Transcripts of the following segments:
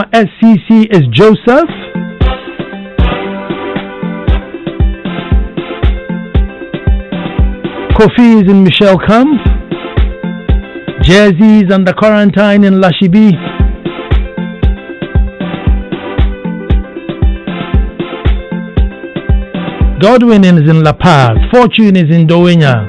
SCC is Joseph. Kofi is in Michelle Camp. Jazzy is under quarantine in Lashibi. Godwin is in La Paz. Fortune is in Dowinya.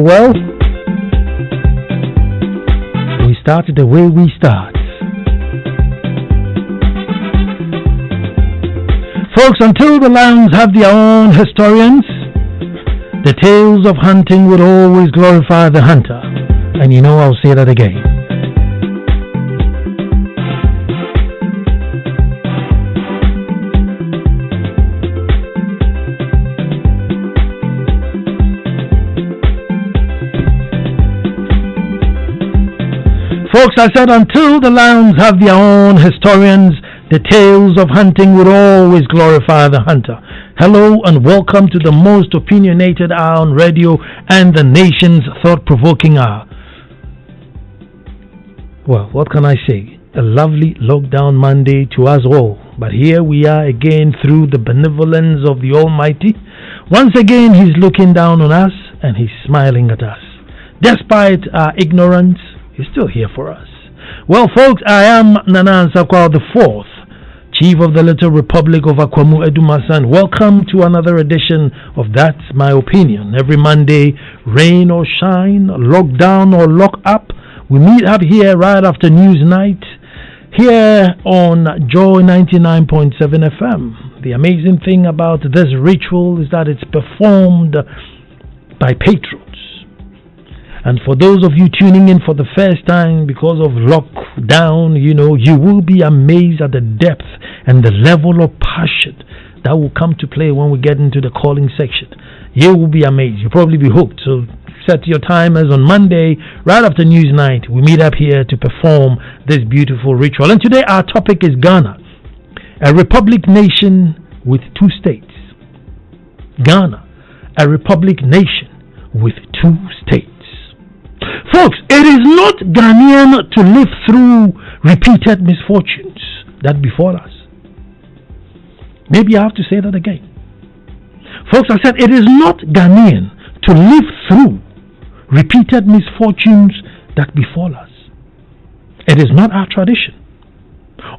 Well. We started the way we start. Folks, until the lands have their own historians, the tales of hunting would always glorify the hunter. And you know, I'll say that again. Folks, I said until the lands have their own historians, the tales of hunting would always glorify the hunter. Hello and welcome to the most opinionated hour on radio and the nation's thought-provoking hour. Well, what can I say? A lovely lockdown Monday to us all. But here we are again through the benevolence of the Almighty. Once again, He's looking down on us and He's smiling at us. Despite our ignorance, He's still here for us. Well, folks, I am Ansah Kwao the Fourth, Chief of the Little Republic of Akwamu Edumasan. Welcome to another edition of That's My Opinion. Every Monday, rain or shine, lockdown or lock up, we meet up here right after news night, here on Joy 99.7 FM. The amazing thing about this ritual is that it's performed by patrons. And for those of you tuning in for the first time because of lockdown, you know, you will be amazed at the depth and the level of passion that will come to play when we get into the calling section. You will be amazed. You'll probably be hooked. So set your timers on Monday, right after news night. We meet up here to perform this beautiful ritual. And today our topic is Ghana, a republic nation with two states. Ghana, a republic nation with two states. Folks, it is not Ghanaian to live through repeated misfortunes that befall us. Maybe I have to say that again. Folks, I said it is not Ghanaian to live through repeated misfortunes that befall us. It is not our tradition.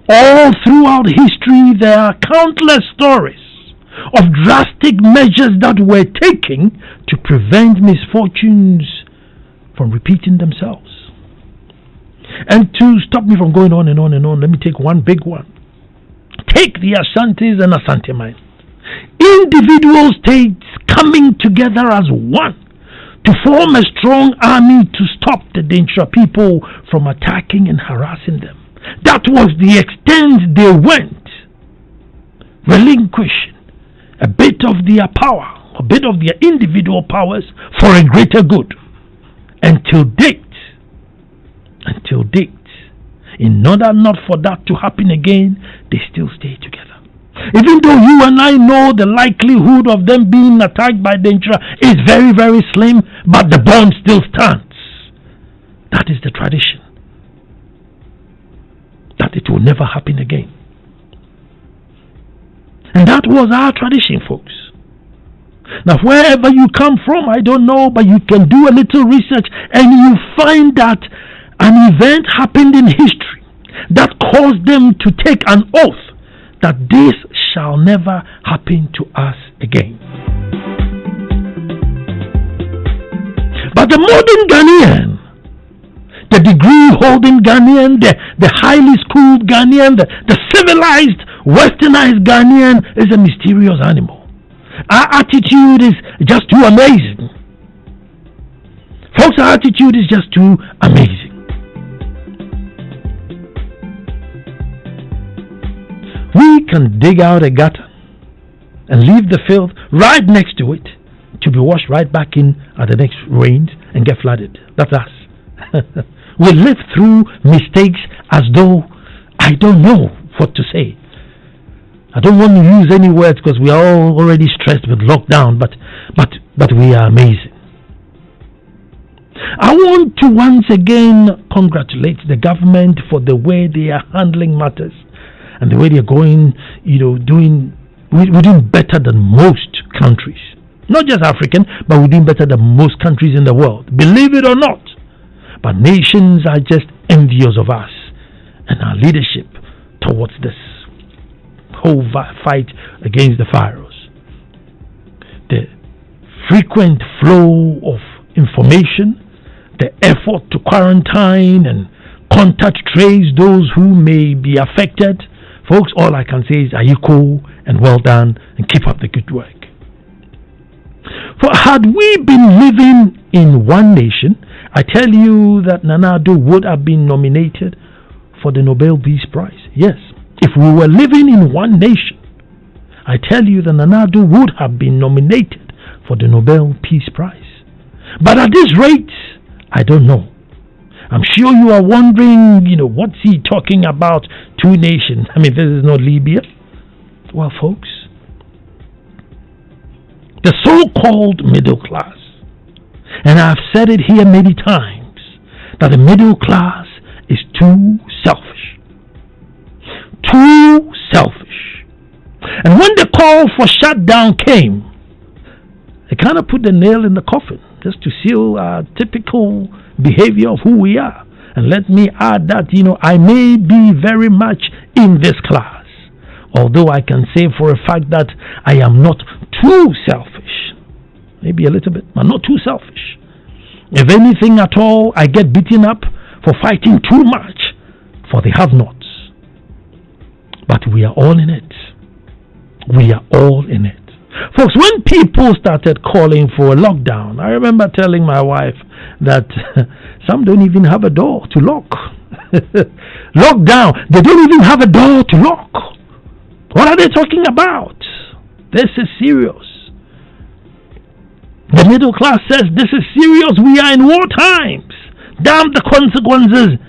All throughout history, there are countless stories of drastic measures that were taken to prevent misfortunes from repeating themselves. And to stop me from going on and on and on, let me take one big one. Take the Asantes and Asante mine. Individual states coming together as one to form a strong army to stop the Dintra people from attacking and harassing them. That was the extent they went, relinquishing a bit of their power, a bit of their individual powers for a greater good. Until date, in order not for that to happen again, they still stay together. Even though you and I know the likelihood of them being attacked by the intruder is very, very slim, but the bond still stands. That is the tradition. That it will never happen again. And that was our tradition, folks. Now, wherever you come from, I don't know, but you can do a little research and you find that an event happened in history that caused them to take an oath that this shall never happen to us again. But the modern Ghanaian, the degree-holding Ghanaian, the highly schooled Ghanaian, the civilized, westernized Ghanaian is a mysterious animal. Our attitude is just too amazing. Folks, our attitude is just too amazing. We can dig out a gutter and leave the filth right next to it to be washed right back in at the next rains and get flooded. That's us. We live through mistakes as though I don't know what to say. I don't want to use any words because we are all already stressed with lockdown, but we are amazing. I want to once again congratulate the government for the way they are handling matters and the way they are going, we're doing better than most countries. Not just African, but we're doing better than most countries in the world. Believe it or not. But nations are just envious of us and our leadership towards this whole fight against the virus. The frequent flow of information, the effort to quarantine and contact trace those who may be affected. Folks, all I can say is ayiko and well done and keep up the good work. For had we been living in one nation, I tell you that Nana Addo would have been nominated for the Nobel Peace Prize. Yes, if we were living in one nation, I tell you that Nana Addo would have been nominated for the Nobel Peace Prize. But at this rate, I don't know. I'm sure you are wondering, what's he talking about? Two nations. I mean, this is not Libya. Well, folks, the so-called middle class, and I've said it here many times, that the middle class is too selfish. Too selfish. And when the call for shutdown came, it kind of put the nail in the coffin, just to seal our typical behavior of who we are. And let me add that, I may be very much in this class, although I can say for a fact that I am not too selfish. Maybe a little bit, but not too selfish. If anything at all, I get beaten up for fighting too much for the have-nots. But we are all in it. We are all in it. Folks, when people started calling for a lockdown, I remember telling my wife that some don't even have a door to lock. Lockdown, they don't even have a door to lock. What are they talking about? This is serious. The middle class says this is serious. We are in war times. Damn the consequences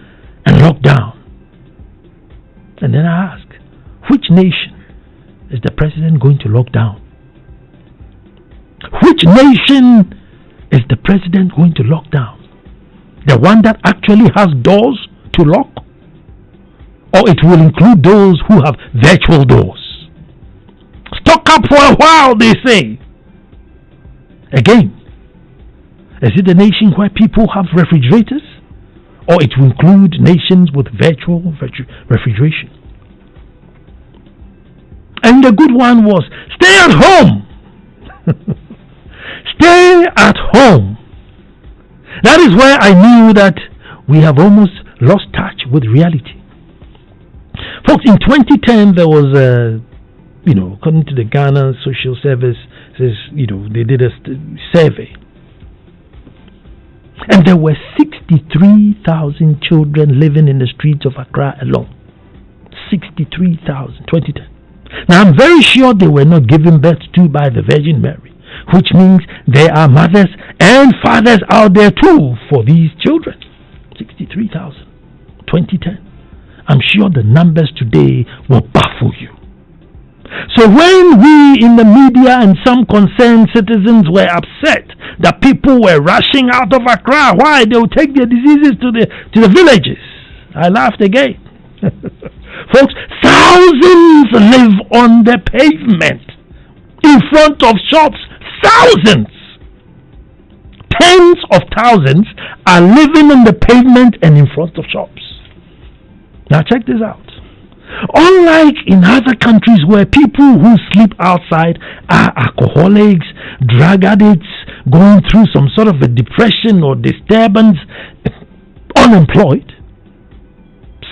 and lockdown. And then I ask, which nation is the president going to lock down? Which nation is the president going to lock down? The one that actually has doors to lock? Or it will include those who have virtual doors? Stock up for a while, they say. Again, is it a nation where people have refrigerators? Or it will include nations with virtual refrigeration? And the good one was, stay at home. Stay at home. That is where I knew that we have almost lost touch with reality. Folks, in 2010, there was a, according to the Ghana Social Service, they did a survey. And there were 63,000 children living in the streets of Accra alone. 63,000, 2010. Now, I'm very sure they were not given birth to by the Virgin Mary, which means there are mothers and fathers out there too for these children. 63,000, 2010. I'm sure the numbers today will baffle you. So when we in the media and some concerned citizens were upset that people were rushing out of Accra, why they would take their diseases to the villages, I laughed again. Folks, thousands live on the pavement in front of shops. Thousands. Tens of thousands are living on the pavement and in front of shops. Now check this out. Unlike in other countries where people who sleep outside are alcoholics, drug addicts, going through some sort of a depression or disturbance, unemployed,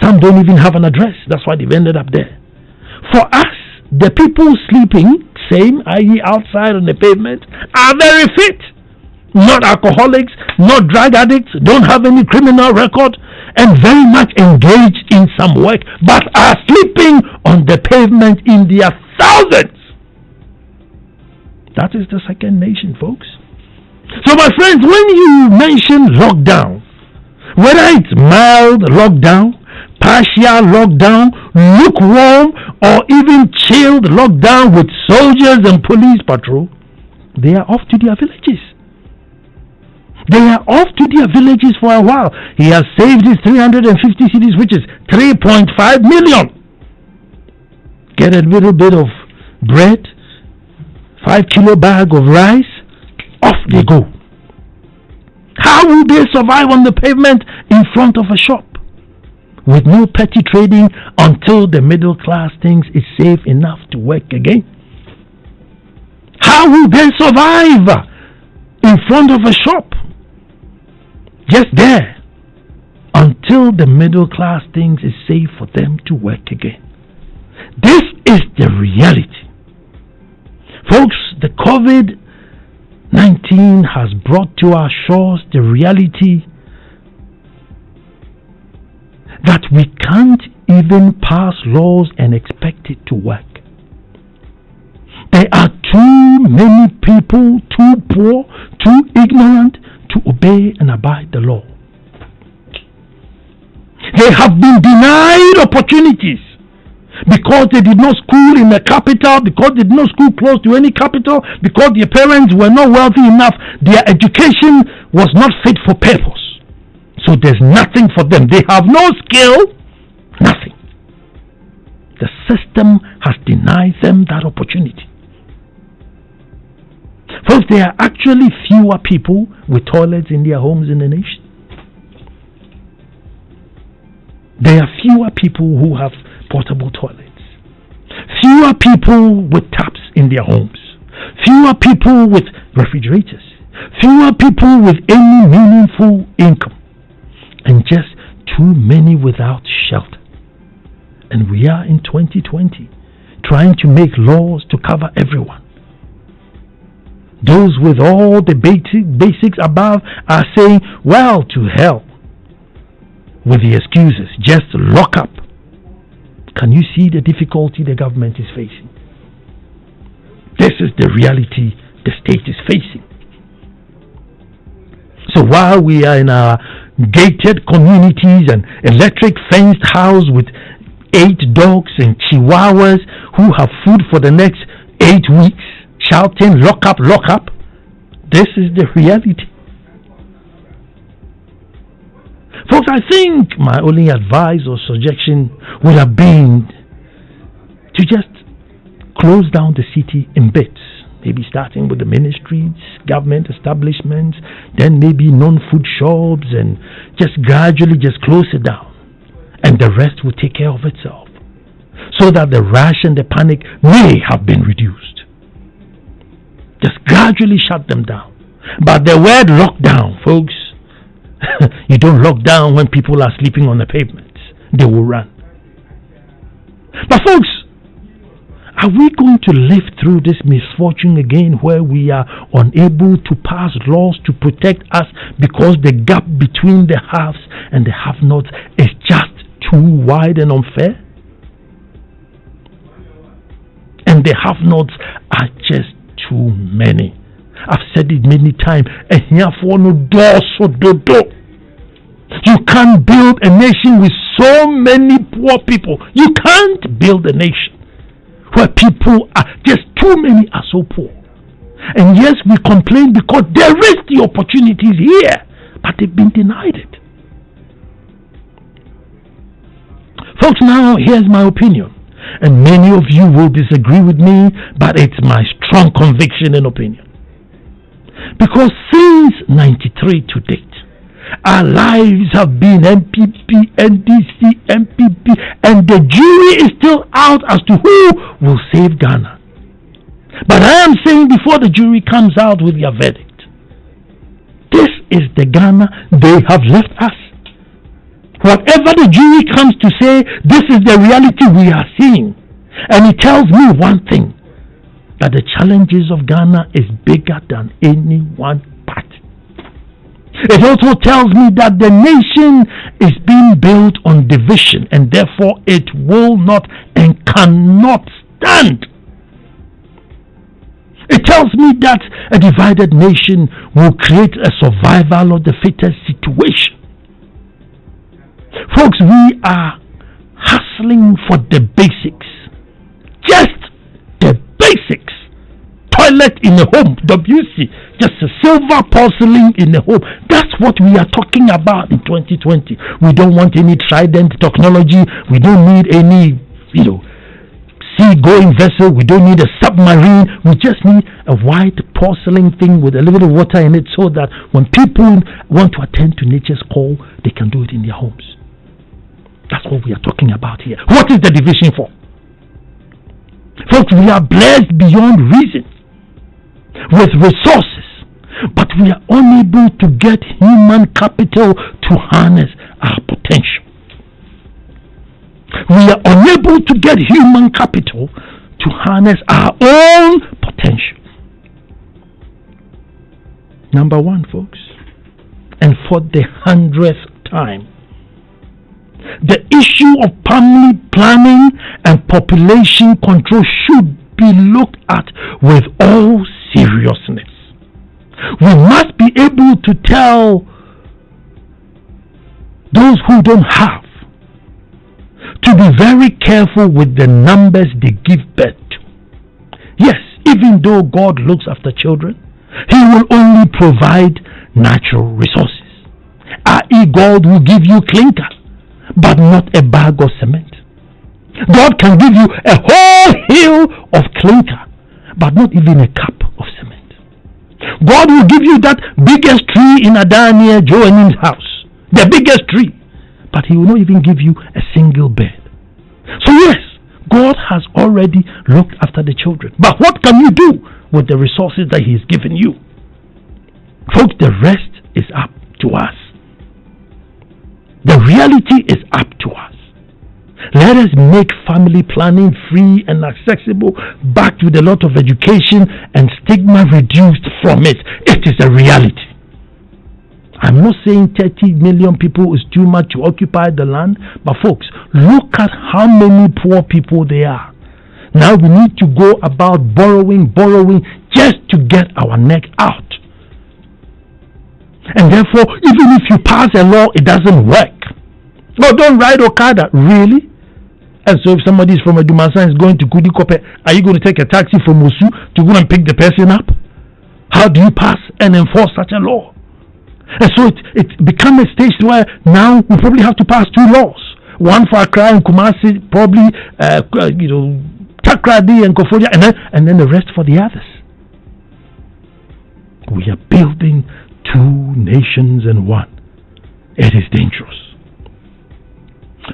some don't even have an address. That's why they've ended up there. For us, the people sleeping, same, i.e. outside on the pavement, are very fit. Not alcoholics, not drug addicts, don't have any criminal record, and very much engaged in some work, but are sleeping on the pavement in their thousands. That is the second nation, folks. So my friends, when you mention lockdown, whether it's mild lockdown, partial lockdown, lukewarm, or even chilled lockdown with soldiers and police patrol, they are off to their villages. They are off to their villages for a while. He has saved his 350 cities, which is 3.5 million. Get a little bit of bread, 5-kilo bag of rice, off they go. How will they survive on the pavement in front of a shop? With no petty trading until the middle class thinks it's safe enough to work again? How will they survive in front of a shop? Just there until the middle class thinks it's safe for them to work again. This is the reality. Folks, the COVID-19 has brought to our shores the reality that we can't even pass laws and expect it to work. There are too many people, too poor, too ignorant to obey and abide the law. They have been denied opportunities because they did not school in the capital, because they did not school close to any capital, because their parents were not wealthy enough. Their education was not fit for purpose. So there's nothing for them. They have no skill, nothing. The system has denied them that opportunity. Folks, there are actually fewer people with toilets in their homes in the nation. There are fewer people who have portable toilets. Fewer people with taps in their homes. Fewer people with refrigerators. Fewer people with any meaningful income. And just too many without shelter. And we are in 2020 trying to make laws to cover everyone. Those with all the basics above are saying, well, to hell with the excuses. Just lock up. Can you see the difficulty the government is facing? This is the reality the state is facing. So while we are in our gated communities and electric fenced house with 8 dogs and chihuahuas who have food for the next 8 weeks, shouting, lock up, lock up. This is the reality. Folks, I think my only advice or suggestion would have been to just close down the city in bits. Maybe starting with the ministries, government establishments, then maybe non-food shops, and just gradually just close it down. And the rest will take care of itself. So that the rush and the panic may have been reduced. Just gradually shut them down. But the word lockdown, folks, you don't lock down when people are sleeping on the pavements. They will run. But folks, are we going to live through this misfortune again where we are unable to pass laws to protect us because the gap between the haves and the have-nots is just too wide and unfair? And the have-nots are just too many. I've said it many times. You can't build a nation with so many poor people. You can't build a nation where people are, just too many are so poor. And yes, we complain because there is the opportunities here, but they've been denied it. Folks, now here's my opinion. And many of you will disagree with me, but it's my strong conviction and opinion. Because since 93 to date, our lives have been MPP, NDC, MPP, and the jury is still out as to who will save Ghana. But I am saying before the jury comes out with their verdict, this is the Ghana they have left us. Whatever the jury comes to say, this is the reality we are seeing. And it tells me one thing, that the challenges of Ghana is bigger than any one party. It also tells me that the nation is being built on division, and therefore it will not and cannot stand. It tells me that a divided nation will create a survival of the fittest situation. Folks, we are hustling for the basics. Just the basics. Toilet in a home, WC, just a silver porcelain in a home. That's what we are talking about in 2020. We don't want any trident technology. We don't need any, sea-going vessel. We don't need a submarine. We just need a white porcelain thing with a little bit of water in it, so that when people want to attend to nature's call, they can do it in their homes. That's what we are talking about here. What is the division for? Folks, we are blessed beyond reason with resources, but we are unable to get human capital to harness our potential. We are unable to get human capital to harness our own potential. Number one, folks, and for the 100th time, the issue of family planning and population control should be looked at with all seriousness. We must be able to tell those who don't have to be very careful with the numbers they give birth to. Yes, even though God looks after children, He will only provide natural resources. I.e., God will give you clinker, but not a bag of cement. God can give you a whole hill of clinker, but not even a cup of cement. God will give you that biggest tree in Adania Joanim's house, the biggest tree, but He will not even give you a single bed. So yes, God has already looked after the children, but what can you do with the resources that He has given you? Folks, the rest is up to us. The reality is up to us. Let us make family planning free and accessible, backed with a lot of education and stigma reduced from it. It is a reality. I'm not saying 30 million people is too much to occupy the land, but folks, look at how many poor people there are. Now we need to go about borrowing just to get our neck out. And therefore, even if you pass a law, it doesn't work. No, don't ride Okada. Really? And so if somebody is from Edumansan is going to Kudikope, are you going to take a taxi from Osu to go and pick the person up? How do you pass and enforce such a law? And so it becomes a stage where now we probably have to pass two laws. One for Accra and Kumasi, probably, Takrady and Kofodia, and then the rest for the others. We are building two nations in one. It is dangerous.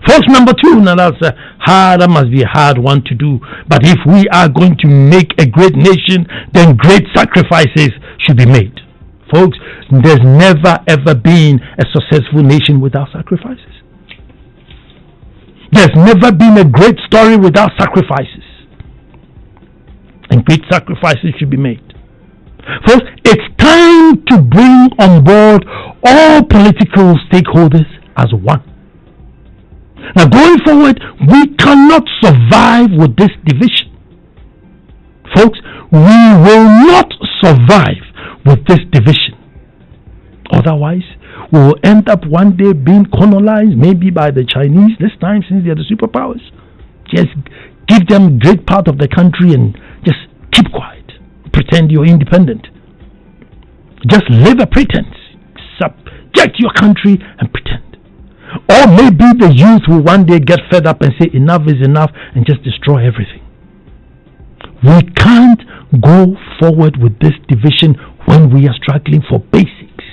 Folks, number two, now that must be a hard one to do. But if we are going to make a great nation, then great sacrifices should be made. Folks, there's never ever been a successful nation without sacrifices. There's never been a great story without sacrifices. And great sacrifices should be made. Folks, it's time to bring on board all political stakeholders as one. Now, going forward, we cannot survive with this division. Folks, we will not survive with this division. Otherwise, we will end up one day being colonized, maybe by the Chinese, this time since they are the superpowers. Just give them great part of the country and just keep quiet, pretend you're independent. Just live a pretense, subject your country and pretend. Or maybe the youth will one day get fed up and say enough is enough and just destroy everything. We can't go forward with this division when we are struggling for basics.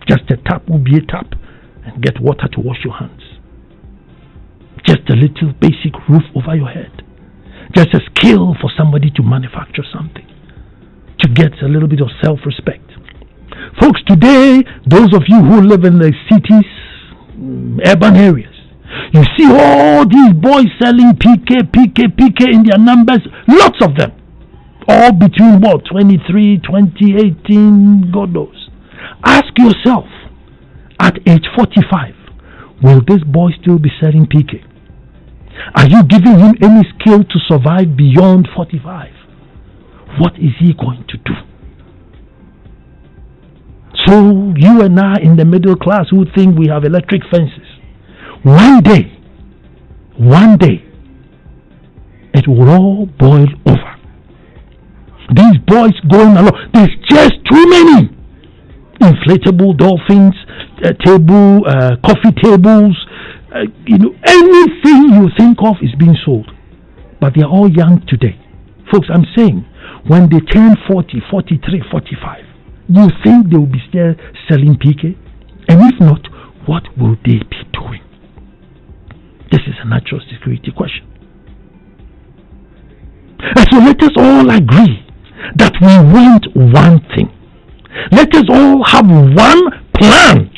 Just a tap will be a tap and get water to wash your hands. Just a little basic roof over your head. Just a skill for somebody to manufacture something, to get a little bit of self-respect. Folks, today, those of you who live in the cities, urban areas, you see all these boys selling PK in their numbers, lots of them. All between 23, 20, 18, God knows. Ask yourself, at age 45, will this boy still be selling PK? Are you giving him any skill to survive beyond 45? What is he going to do? So you and I in the middle class who think we have electric fences, one day, it will all boil over. These boys going along, there's just too many. Inflatable dolphins, coffee tables, anything you think of is being sold. But they're all young today. Folks, I'm saying, when they turn 40, 43, 45, you think they will be still selling PK? And if not, what will they be doing? This is a national security question. And so let us all agree that we want one thing. Let us all have one plan.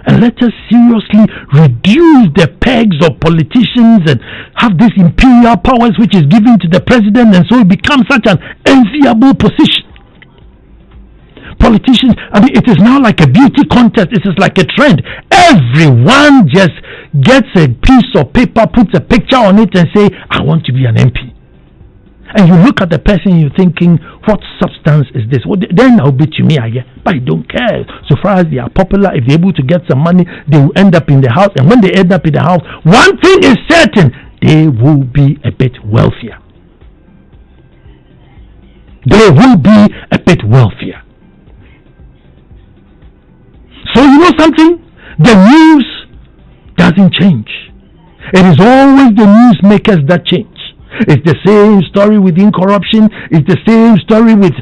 And let us seriously reduce the pegs of politicians and have this imperial powers which is given to the president, and so it becomes such an enviable position. Politicians, it is now like a beauty contest. It is like a trend. Everyone just gets a piece of paper, puts a picture on it and say, I want to be an MP. And you look at the person, you're thinking, what substance is this? Well, then I'll bet you me, but I don't care. So far as they are popular, if they're able to get some money, they will end up in the house. And when they end up in the house, one thing is certain, they will be a bit wealthier. They will be a bit wealthier. So you know something? The news doesn't change. It is always the newsmakers that change. It's the same story within corruption. It's the same story with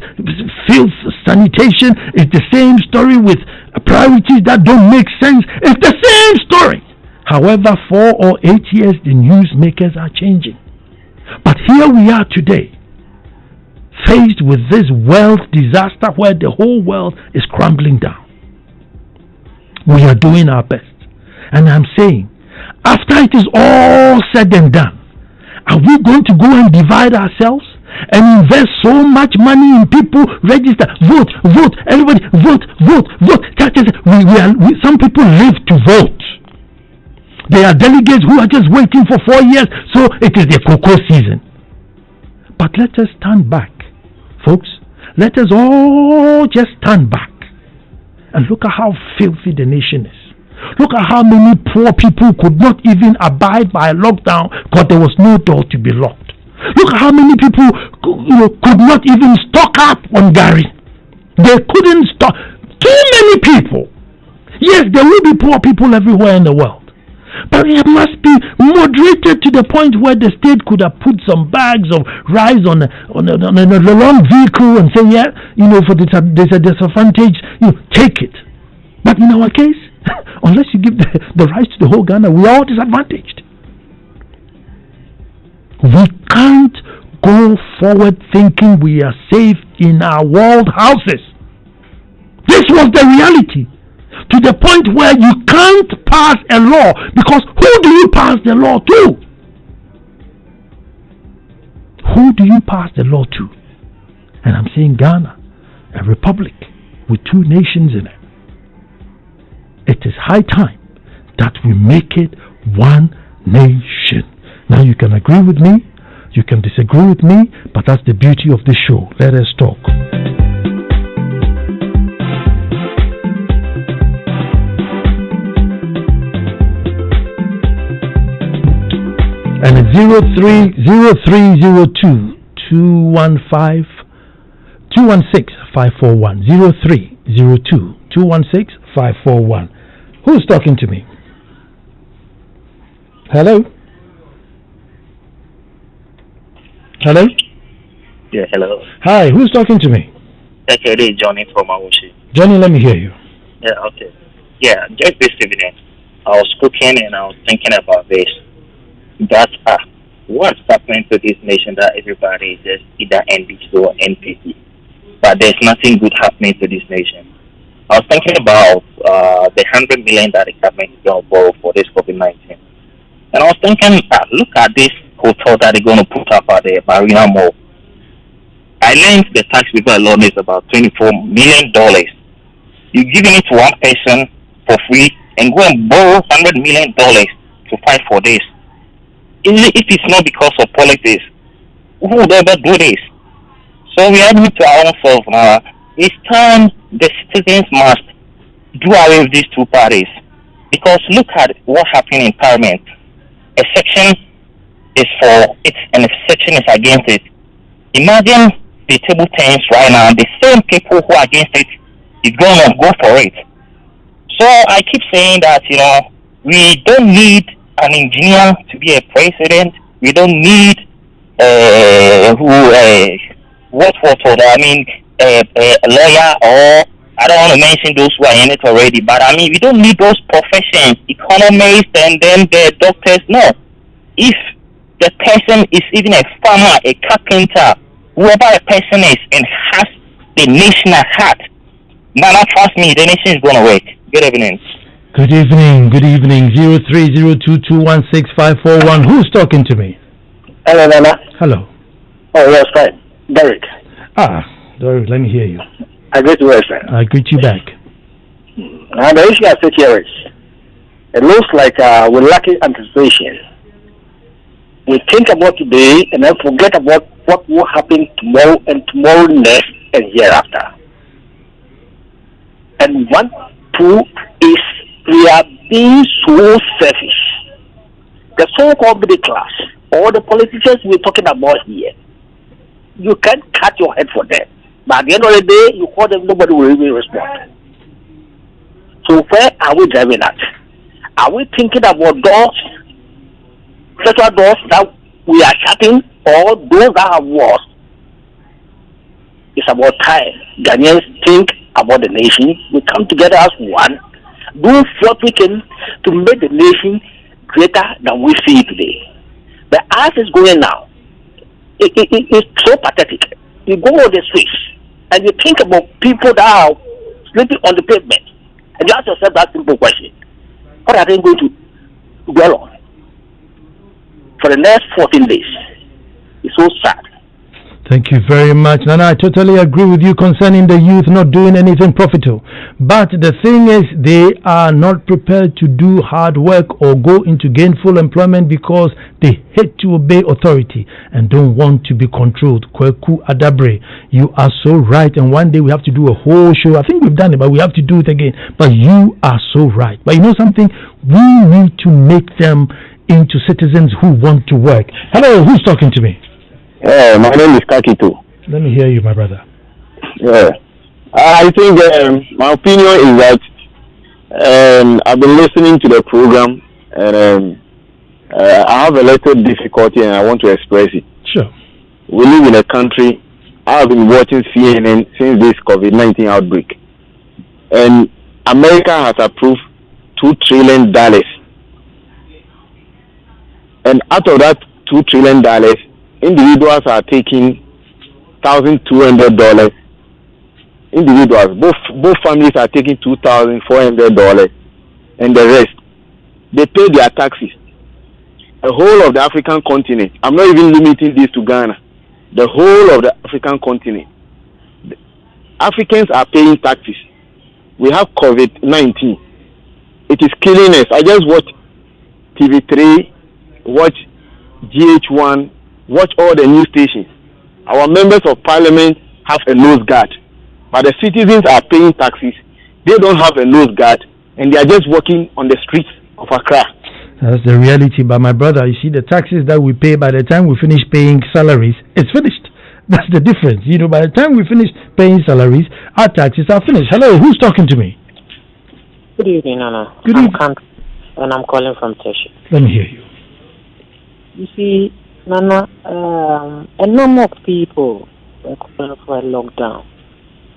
filth, sanitation. It's the same story with priorities that don't make sense. It's the same story. However, 4 or 8 years, the newsmakers are changing. But here we are today, faced with this wealth disaster where the whole world is crumbling down. We are doing our best. And I'm saying, after it is all said and done, are we going to go and divide ourselves and invest so much money in people register, vote, everybody, vote. Some people live to vote. There are delegates who are just waiting for 4 years, so it is the cocoa season. But let us stand back, folks. Let us all just stand back and look at how filthy the nation is. Look at how many poor people could not even abide by a lockdown because there was no door to be locked. Look at how many people could not even stock up on Gary. They couldn't stock. Too many people. Yes, there will be poor people everywhere in the world. But it must be moderated to the point where the state could have put some bags of rice on a long vehicle and say, for there's a disadvantage, take it. But in our case, unless you give the rights to the whole Ghana, we are all disadvantaged. We can't go forward thinking we are safe in our walled houses. This was the reality. To the point where you can't pass a law, because who do you pass the law to? Who do you pass the law to? And I'm saying Ghana, a republic with 2 nations in it. It is high time that we make it one nation. Now you can agree with me, you can disagree with me, but that's the beauty of this show. Let us talk. And 0302 215 216 541. 0302 216 541. Who's talking to me? Hello? Hello? Yeah, hello. Hi, who's talking to me? Okay, this is Johnny from Awushi. Johnny, let me hear you. Yeah, okay. Yeah, just this evening, I was cooking and I was thinking about this. That, what's happening to this nation that everybody is just either NDC or NPC? But there's nothing good happening to this nation. I was thinking about the 100 million that the government is going to borrow for this COVID-19. And I was thinking, look at this hotel that they're going to put up at the Marina Mall. I learned the tax waiver alone is about $24 million. You're giving it to one person for free and go and borrow $100 million to fight for this. If it's not because of politics, who would ever do this? So we are admit to ourselves now. It's time the citizens must do away with these two parties. Because look at what happened in Parliament. A section is for it and a section is against it. Imagine the table turns right now. The same people who are against it is going to go for it. So I keep saying that, we don't need an engineer to be a president. We don't need a lawyer, or I don't want to mention those who are in it already, but we don't need those professions, economists and then the doctors. No. If the person is even a farmer, a carpenter, whoever a person is and has the nation at heart, Nana, trust me, the nation is going to work. Good evening. Good evening. 0302216541. Who's talking to me? Hello, Nana. Hello. Oh, yes, fine. Derek. Derek, let me hear you. I greet you, friend. I greet you back. And the issue I said here is, it looks like we're lacking anticipation. We think about today and then forget about what will happen tomorrow and tomorrow next and hereafter. And one, two, is we are being so selfish. The so-called middle class, or the politicians we're talking about here, you can't cut your head for them. But at the end of the day, you call them, nobody will even respond. So where are we driving at? Are we thinking about doors, sexual doors that we are shutting, or those that have walls? It's about time Ghanaians think about the nation. We come together as one, do what we can to make the nation greater than we see it today. But as it's going now, it's so pathetic. You go on the streets and you think about people that are sleeping on the pavement, and you ask yourself that simple question: what are they going to dwell on for the next 14 days? It's so sad. Thank you very much, Nana. I totally agree with you concerning the youth not doing anything profitable. But the thing is, they are not prepared to do hard work or go into gainful employment because they hate to obey authority and don't want to be controlled. Kweku Adabre, you are so right. And one day we have to do a whole show. I think we've done it, but we have to do it again. But you are so right. But you know something? We need to make them into citizens who want to work. Hello, who's talking to me? My name is Kakitu. Let me hear you, my brother. Yeah. I think my opinion is that I've been listening to the program and I have a little difficulty and I want to express it. Sure. We live in a country, I have been watching CNN since this COVID-19 outbreak. And America has approved $2 trillion. And out of that $2 trillion, individuals are taking $1,200. Individuals, both families are taking $2,400, and the rest they pay their taxes. The whole of the African continent. I'm not even limiting this to Ghana. The whole of the African continent. The Africans are paying taxes. We have COVID-19. It is killing us. I just watch TV3, watch GH1. Watch all the news stations. Our members of parliament have a nose guard, but the citizens are paying taxes. They don't have a nose guard, and they are just walking on the streets of Accra. That's the reality. But my brother, you see, the taxes that we pay, by the time we finish paying salaries, it's finished. That's the difference. By the time we finish paying salaries, our taxes are finished. Hello, who's talking to me? Good evening, Nana. Good evening. And I'm calling from Teshi. Let me hear you. You see, Nana, a number of people were calling for a lockdown.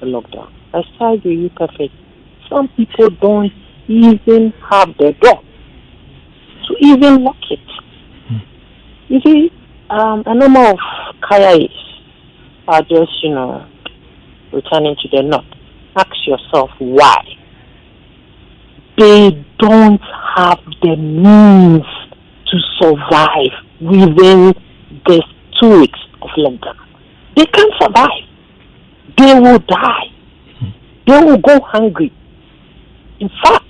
I side with you perfect. Some people don't even have the door to even lock it. You see, a number of Kayais are just, returning to the north. Ask yourself why. They don't have the means to survive within the 2 weeks of lockdown. They can't survive. They will die. They will go hungry. In fact,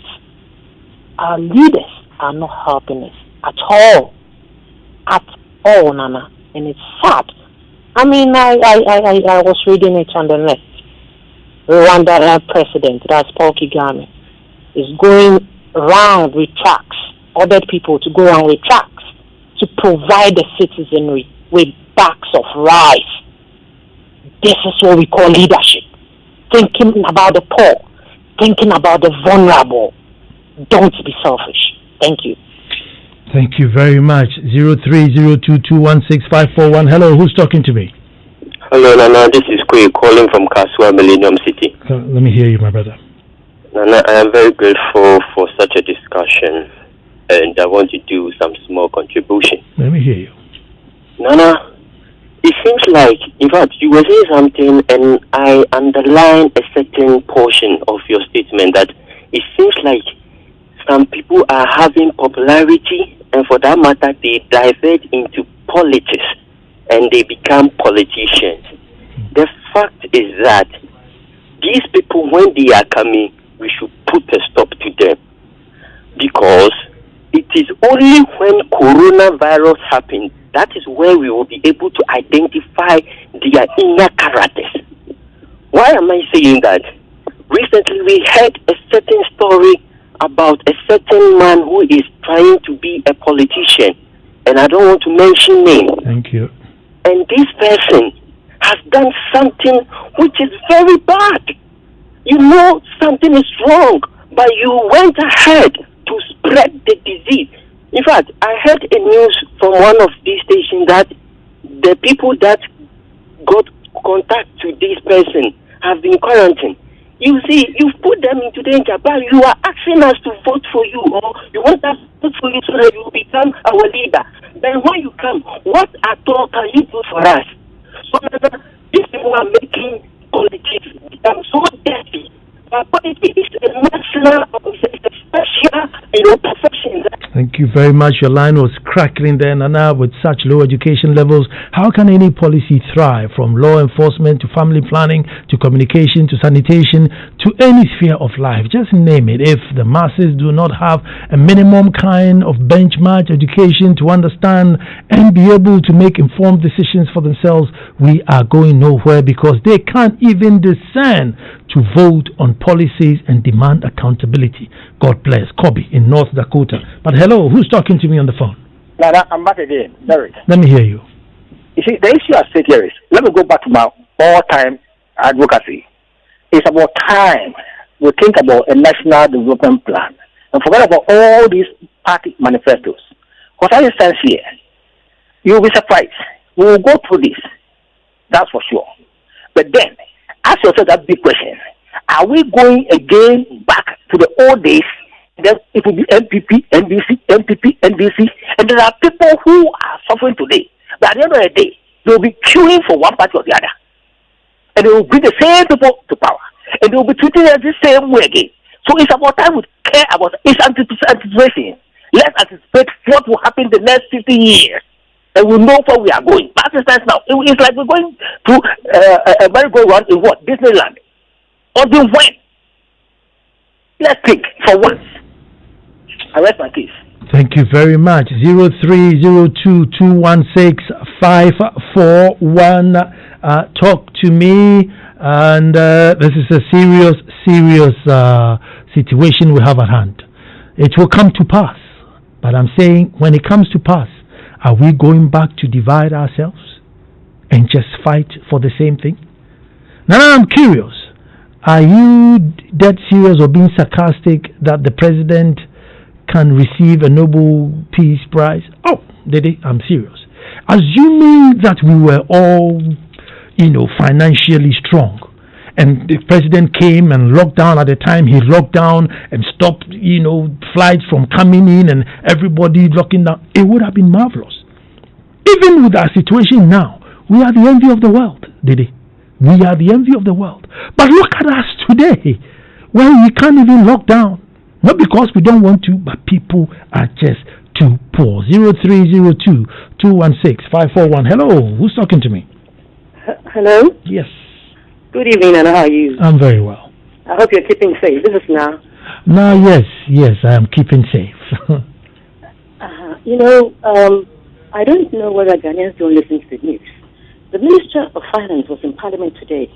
our leaders are not helping us at all. At all, Nana. And it's sad. I mean, I was reading it on the net. Rwanda president, that's Paul Kagame, is going around with trucks, ordered people to go around with trucks to provide the citizenry with bags of rice. This is what we call leadership. Thinking about the poor, thinking about the vulnerable. Don't be selfish. Thank you. Thank you very much. 0302216541. Hello, who's talking to me? Hello, Nana. This is Kwao calling from Kaswa, Millennium City. Let me hear you, my brother. Nana, I am very grateful for such a discussion, and I want to do some small contribution. Let me hear you. Nana, it seems like, in fact, you were saying something, and I underline a certain portion of your statement that it seems like some people are having popularity, and for that matter, they divert into politics, and they become politicians. The fact is that these people, when they are coming, we should put a stop to them, because it is only when coronavirus happens that is where we will be able to identify their inner characters. Why am I saying that? Recently we heard a certain story about a certain man who is trying to be a politician, and I don't want to mention names. Thank you. And this person has done something which is very bad. You know something is wrong, but you went ahead to spread the disease. In fact, I heard a news from one of these stations that the people that got contact to this person have been quarantined. You see, you've put them into danger, but you are asking us to vote for you, or you want us to vote for you so that you will become our leader. Then when you come, what at all can you do for us? So these people are making politics become so dirty. But politics is a national, it's a special, profession. Thank you very much. Your line was crackling there, Nana, with such low education levels. How can any policy thrive, from law enforcement to family planning to communication to sanitation to any sphere of life? Just name it. If the masses do not have a minimum kind of benchmark education to understand and be able to make informed decisions for themselves, we are going nowhere, because they can't even discern to vote on policies and demand accountability. God bless. Kobe in North Dakota. But hello, who's talking to me on the phone? Nana, I'm back again. Derek. Let me hear you. You see, the issue at stake here is, let me go back to my all-time advocacy. It's about time we think about a national development plan and forget about all these party manifestos. Because as it stands here, you'll be surprised. We will go through this. That's for sure. But then, ask yourself that big question. Are we going again back to the old days? Then it will be MPP, NBC, MPP, NBC. And there are people who are suffering today. But at the end of the day, they will be queuing for one party or the other. And they will bring the same people to power. And they will be treating us the same way again. So it's about time we care about it. It's anticipation. Let's anticipate what will happen the next 50 years. And we know where we are going. But as it stands now, it's like we're going to a merry-go-round in what? Disneyland. Until when? Let's think for once. I rest my case. Thank you very much. 0302216541. Talk to me. And this is a serious situation we have at hand. It will come to pass. But I'm saying, when it comes to pass, are we going back to divide ourselves and just fight for the same thing? Now I'm curious. Are you dead serious or being sarcastic that the president can receive a Nobel Peace Prize? Oh, I'm serious. Assuming that we were all, financially strong, and the president came and locked down at the time he locked down and stopped, flights from coming in and everybody locking down, it would have been marvelous. Even with our situation now, we are the envy of the world, We are the envy of the world. But look at us today, where we can't even lock down. Not because we don't want to, but people are just too poor. 0302 216 541. Hello, who's talking to me? Hello? Yes. Good evening, and how are you? I'm very well. I hope you're keeping safe. This is Na. Now, yes, I am keeping safe. I don't know whether Ghanaians don't listen to the news. The Minister of Finance was in Parliament today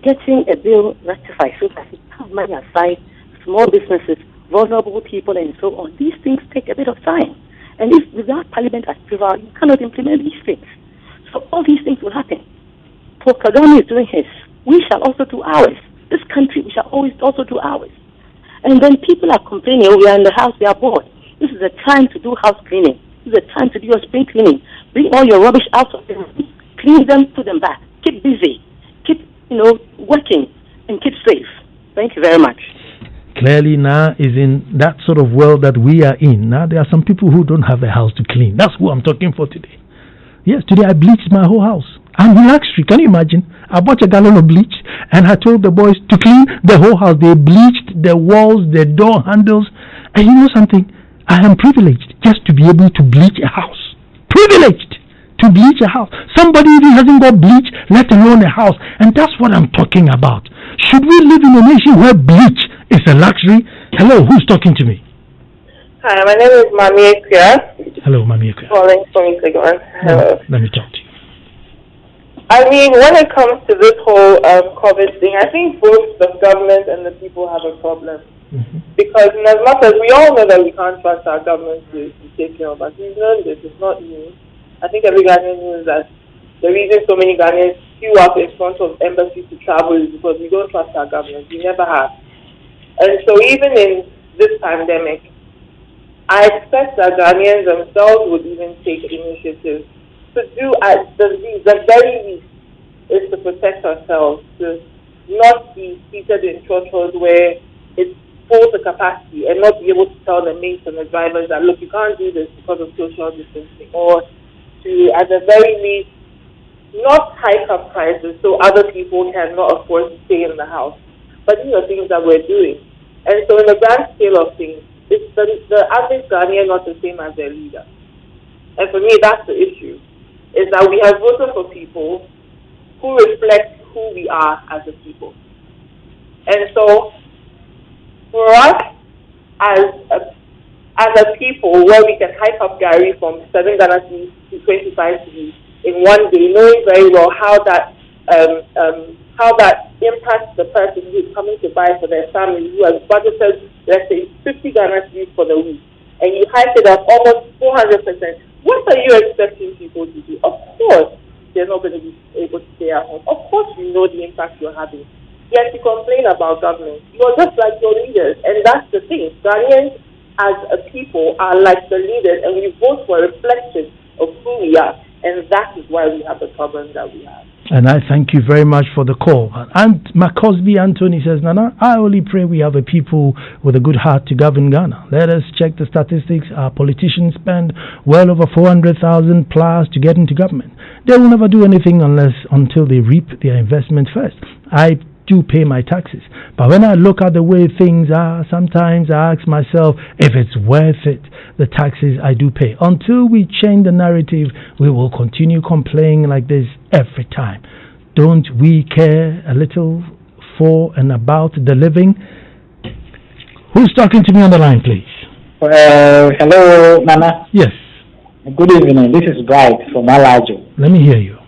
getting a bill rectified so that he can have money aside, small businesses, vulnerable people, and so on. These things take a bit of time. And if without Parliament as prevail, you cannot implement these things. So all these things will happen. Paul Kagame is doing his. We shall also do ours. This country, we shall always also do ours. And then people are complaining, we are in the house, we are bored. This is the time to do house cleaning. This is the time to do your spring cleaning. Bring all your rubbish out of the room. Clean them, put them back. Keep busy. Keep, working and keep safe. Thank you very much. Clearly now is in that sort of world that we are in. Now there are some people who don't have a house to clean. That's who I'm talking for today. Yes, today I bleached my whole house. I'm luxury. Can you imagine? I bought a gallon of bleach and I told the boys to clean the whole house. They bleached the walls, the door handles. And you know something? I am privileged just to be able to bleach a house. Privileged to bleach a house. Somebody even hasn't got bleach, let alone a house. And that's what I'm talking about. Should we live in a nation where bleach is a luxury? Hello, who's talking to me? Hi, my name is Mami Ekia. Hello, Mami Ekia. Calling from Instagram. Hello. Let me talk to you. I mean, when it comes to this whole COVID thing, I think both the government and the people have a problem. Mm-hmm. Because in as much as we all know that we can't trust our government to take care of us, we've known this, it's not new. I think every Ghanaian knows that the reason so many Ghanaians queue up in front of embassies to travel is because we don't trust our government. We never have. And so even in this pandemic, I expect that Ghanaians themselves would even take initiative to do at the very least is to protect ourselves, to not be seated in churches where it's full to capacity and not be able to tell the mates and the drivers that, look, you can't do this because of social distancing, or to, at the very least, not hike up prices so other people cannot afford to stay in the house. But these are things that we're doing. And so in the grand scale of things, it's the average Ghanaian not the same as their leader. And for me, that's the issue, is that we have voted for people who reflect who we are as a people. And so for us as a people, where we can hike up Gary from 7 Ghana cedis to 25 cedis in one day, knowing very well how that impacts the person who is coming to buy for their family, who has budgeted, let's say, 50 Ghana cedis for the week, and you hike it up almost 400%. What are you expecting people to do? Of course, they're not going to be able to stay at home. Of course, you know the impact you're having. Yet you complain about government. You're just like your leaders, and that's the thing. Ghanaians, as a people, are like the leaders, and we vote for a reflection of who we are, and that is why we have the problems that we have. And I thank you very much for the call. And Macosby Anthony says, Nana, I only pray we have a people with a good heart to govern Ghana. Let us check the statistics. Our politicians spend well over 400,000 plus to get into government. They will never do anything until they reap their investment first. I do pay my taxes, but when I look at the way things are, sometimes I ask myself if it's worth it, the taxes I do pay. Until we change the narrative, we will continue complaining like this every time. Don't we care a little for and about the living? Who's talking to me on the line, please? Hello, Nana. Yes. Good evening. This is Bright from Alajo. Let me hear you.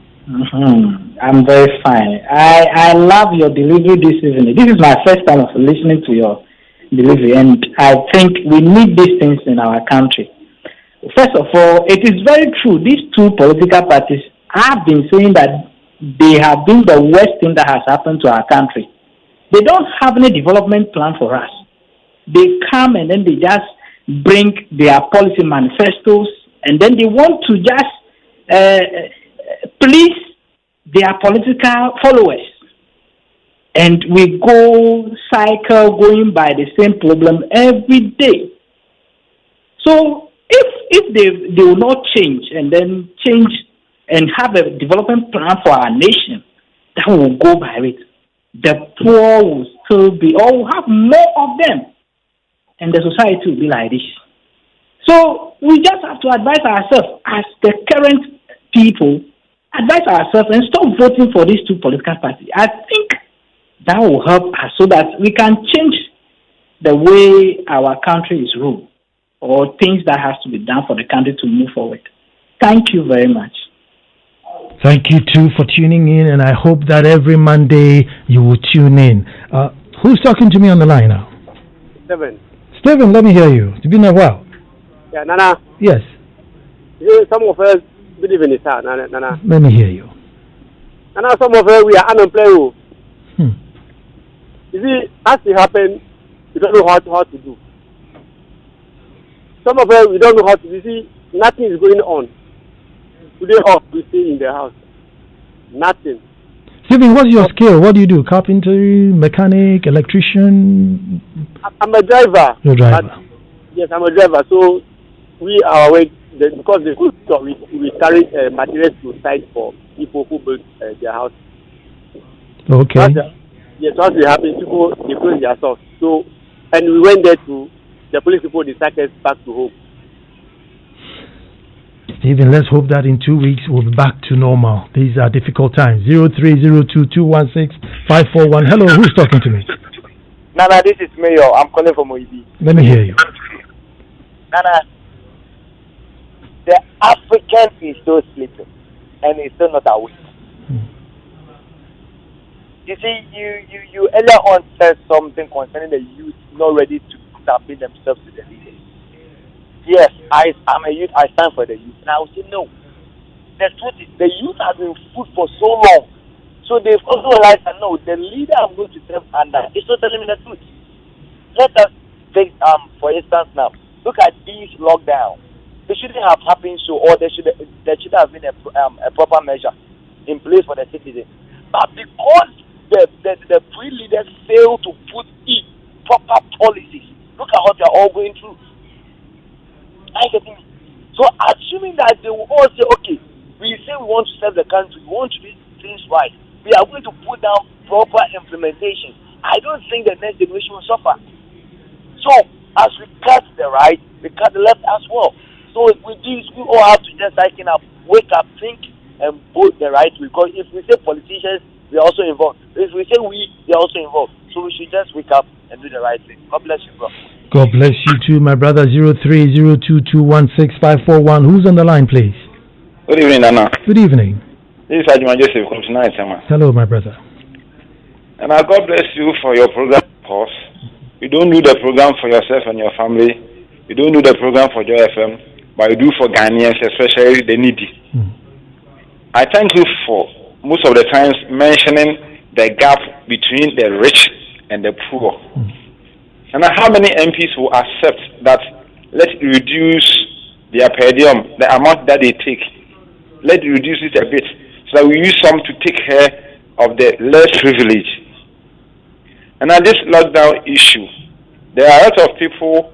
I'm very fine. I love your delivery this evening. This is my first time of listening to your delivery, and I think we need these things in our country. First of all, it is very true. These two political parties have been saying that they have been the worst thing that has happened to our country. They don't have any development plan for us. They come and then they just bring their policy manifestos, and then they want to just please their political followers. And we go cycle going by the same problem every day. So if they will not change and then change and have a development plan for our nation, that will go by it. The poor will still be, or will have more of them. And the society will be like this. So we just have to advise ourselves as the current people, advise ourselves and stop voting for these two political parties. I think that will help us so that we can change the way our country is ruled or things that has to be done for the country to move forward. Thank you very much. Thank you too for tuning in, and I hope that every Monday you will tune in. Who's talking to me on the line now? Stephen, let me hear you. It's been a while. Yeah, Nana. Yes. Some of us believe in it, Nana. Let me hear you. Nana, some of us, we are unemployed. You see, as it happened, we don't know how to do. Some of us, we don't know how to do. You see, nothing is going on. Today, we stay in the house. Nothing. Stephen, what's your skill? What do you do? Carpentry, mechanic, electrician? I'm a driver. You're a driver. Yes, I'm a driver. So we are away because the good stuff we carry materials to site for people who build their house. Okay. Yes, once it happens, people they close their stores. So, and we went there to the police people. They sent us back to home. Stephen, let's hope that in 2 weeks we'll be back to normal. These are difficult times. 0302216541. Hello, who's talking to me? Nana, this is Mayor. I'm calling from Oibi. Let me hear you. Nana, the African is still sleeping and is still not awake. You see, you earlier on said something concerning the youth not ready to submit themselves to the leaders. Yes, I'm a youth. I stand for the youth. And I will say no. The truth is, the youth has been food for so long. So they've also realized that no, the leader I'm going to serve under is not telling me the truth. Let us take, for instance now, look at these lockdowns. They shouldn't have happened so, or there should have been a proper measure in place for the citizens. But because the free leaders fail to put in proper policies, look at what they are all going through. So assuming that they will all say, okay, we say we want to serve the country, we want to do things right, we are going to put down proper implementation. I don't think the next generation will suffer. So as we cut the right, we cut the left as well. So with this, we all have to just wake up, think, and vote the right way. Because if we say politicians, we are also involved. If we say we are also involved. So we should just wake up and do the right thing. God bless you, bro. God bless you too, my brother. 0302216541. Who's on the line, please? Good evening, Nana. Good evening. This is Ajima Joseph from tonight, Sama. Hello, my brother. And God bless you for your program, of course. You don't do the program for yourself and your family. You don't do the program for Joy FM, but you do for Ghanaians, especially the needy. I thank you for most of the times mentioning the gap between the rich and the poor. And how many MPs will accept that let's reduce their per diem, the amount that they take, let's reduce it a bit so that we use some to take care of the less privileged. And on this lockdown issue, there are a lot of people,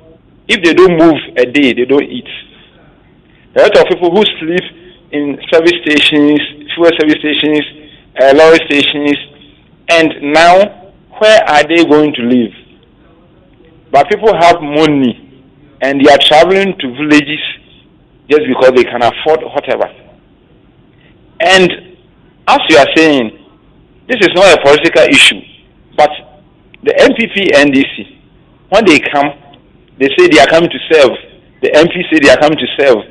if they don't move a day, they don't eat. There are a lot of people who sleep in service stations, fuel service stations, lorry stations, and now where are they going to live? But people have money and they are traveling to villages just because they can afford whatever. And as you are saying, this is not a political issue, but the MPP NDC, when they come, they say they are coming to serve. The MP say they are coming to serve.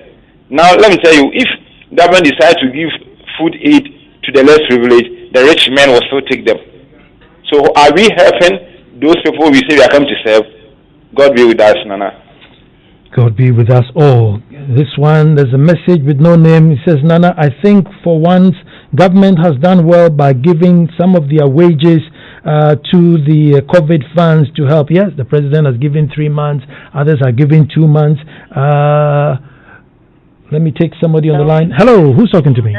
Now let me tell you, if government decides to give food aid to the less privileged, the rich men will still take them. So are we helping those people we say we are coming to serve? God be with us, Nana. God be with us all. This one, there's a message with no name. It says, Nana, I think for once, government has done well by giving some of their wages to the COVID funds to help. Yes, the president has given 3 months. Others are giving 2 months. Let me take somebody on the line. Hello, who's talking to me?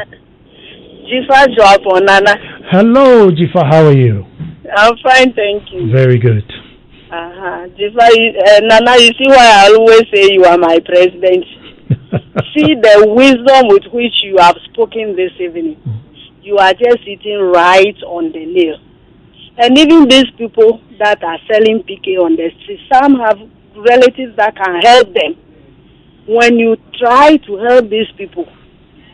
Jifa job for Nana. Hello, Jifa, how are you? I'm fine, thank you. Very good. Jifa, Nana, you see why I always say you are my president. See the wisdom with which you have spoken this evening. You are just sitting right on the nail. And even these people that are selling PK on the street, some have relatives that can help them. When you try to help these people,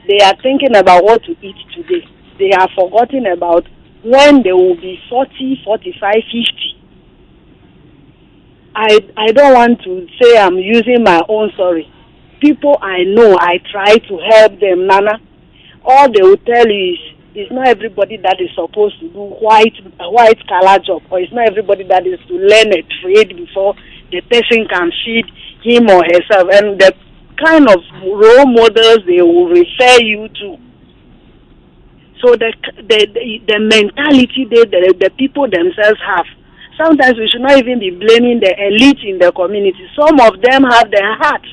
they are thinking about what to eat today. They have forgotten about when they will be 40, 45, 50. I don't want to say I'm using my own story. People I know, I try to help them, Nana. All they will tell you is, it's not everybody that is supposed to do white collar job, or it's not everybody that is to learn a trade before the person can feed him or herself. And the kind of role models they will refer you to. So the mentality the people themselves have. Sometimes we should not even be blaming the elite in the community. Some of them have the heart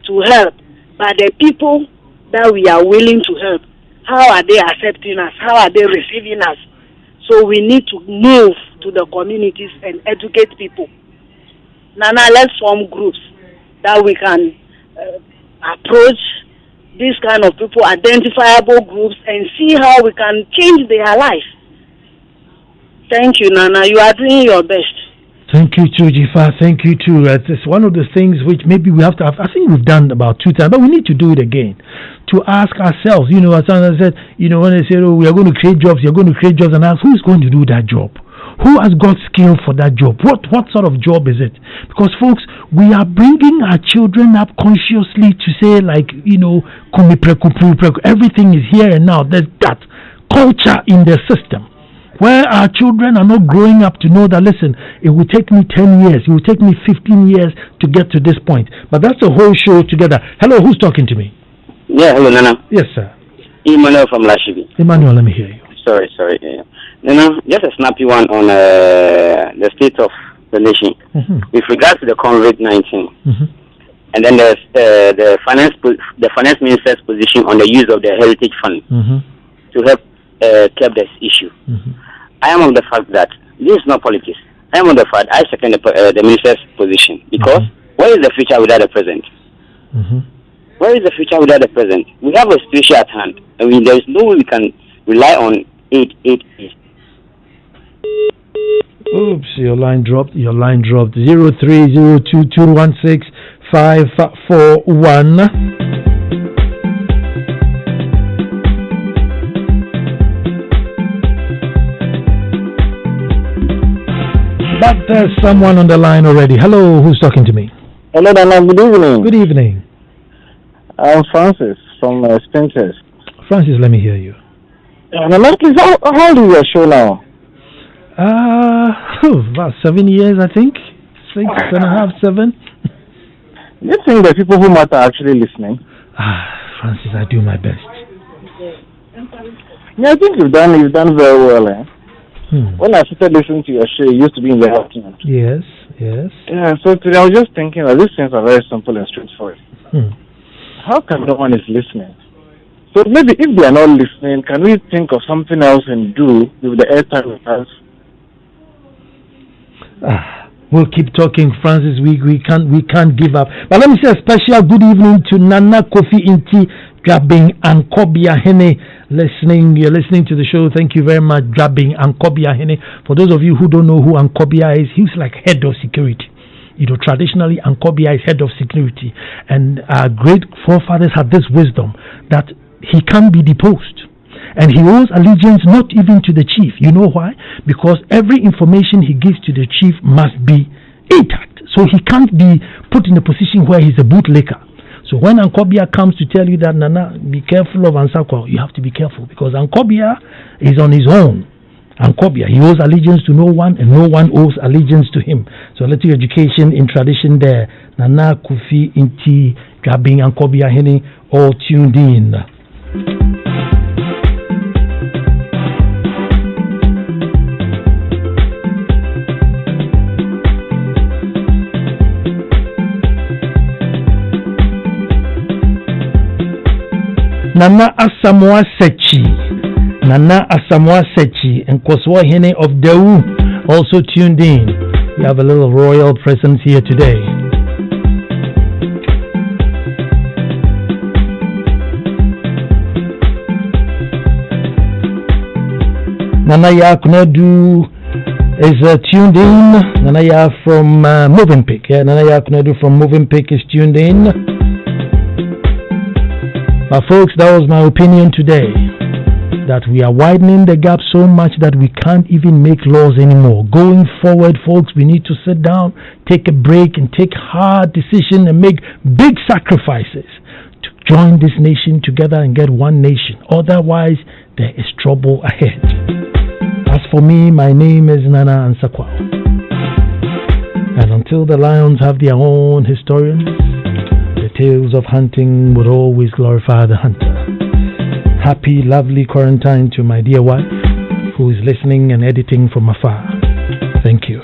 to help, but the people that we are willing to help, how are they accepting us? How are they receiving us? So we need to move to the communities and educate people. Nana, let's form groups that we can approach these kind of people, identifiable groups, and see how we can change their life. Thank you, Nana. You are doing your best. Thank you too, Jifa. Thank you too. It's one of the things which maybe we have to have. I think we've done about 2 times, but we need to do it again. To ask ourselves, as I said, when they say, oh, we are going to create jobs, you're going to create jobs, and ask, who's going to do that job? Who has got skill for that job? What sort of job is it? Because, folks, we are bringing our children up consciously to say, like, everything is here and now. There's that culture in the system, where our children are not growing up to know that, listen, it will take me 10 years, it will take me 15 years to get to this point. But that's a whole show together. Hello, who's talking to me? Yeah, hello, Nana. Yes, sir. Emmanuel from Lashibi. Emmanuel, let me hear you. Sorry. Yeah. Nana, just a snappy one on the state of the nation. Mm-hmm. With regards to the COVID-19. Mm-hmm. And then there's the finance minister's position on the use of the heritage fund to help curb this issue. Mm-hmm. I am of the fact that this is not politics. I am of the fact I second the minister's position because where is the future without the present? Where is the future without the present? We have a situation at hand. I mean, there is no way we can rely on aid. Oops, your line dropped. 0302216541. But there's someone on the line already. Hello, who's talking to me? Hello, Dana. Good evening. Good evening. I'm Francis from Spencer's. Francis, let me hear you. Nana, please, how old is your show now? About 7 years, I think. 6.5, 7. Do you think the people who matter are actually listening? Francis, I do my best. Yeah, I think you've done very well, eh? When I started listening to your show, it used to be in the afternoon. Yes. Yeah, so today I was just thinking that these things are very simple and straightforward. How come no one is listening? So maybe if they are not listening, can we think of something else and do with the airtime with us? We'll keep talking, Francis. We can't give up. But let me say a special good evening to Nana Kofi Inti Grabbing and Kobia Hene you're listening to the show. Thank you very much, Grabbing and Kobia Hene. For those of you who don't know who Ankobia is, he's like head of security. Traditionally, Ankobia is head of security, and our great forefathers had this wisdom that he can't be deposed. And he owes allegiance not even to the chief. You know why? Because every information he gives to the chief must be intact. So he can't be put in a position where he's a bootlicker. So when Ankobia comes to tell you that, Nana, be careful of Ansah, you have to be careful, because Ankobia is on his own. Ankobia, he owes allegiance to no one, and no one owes allegiance to him. So a little education in tradition there. Nana Kufi Inti Gabing and Kobi Ahene all tuned in. Nana Asamoah Sechi and Koswa Hene of Dewu also tuned in. We have a little royal presence here today. Nana Yakunedu is tuned in. Nana from Movenpick. Nana Yakunedu from Movenpick is tuned in. But folks, that was my opinion today, that we are widening the gap so much that we can't even make laws anymore. Going forward, folks, we need to sit down, take a break, and take hard decisions and make big sacrifices to join this nation together and get one nation. Otherwise, there is trouble ahead. As for me, my name is Nana Ansah Kwao. And until the lions have their own historians, the tales of hunting would always glorify the hunter. Happy, lovely quarantine to my dear wife, who is listening and editing from afar. Thank you.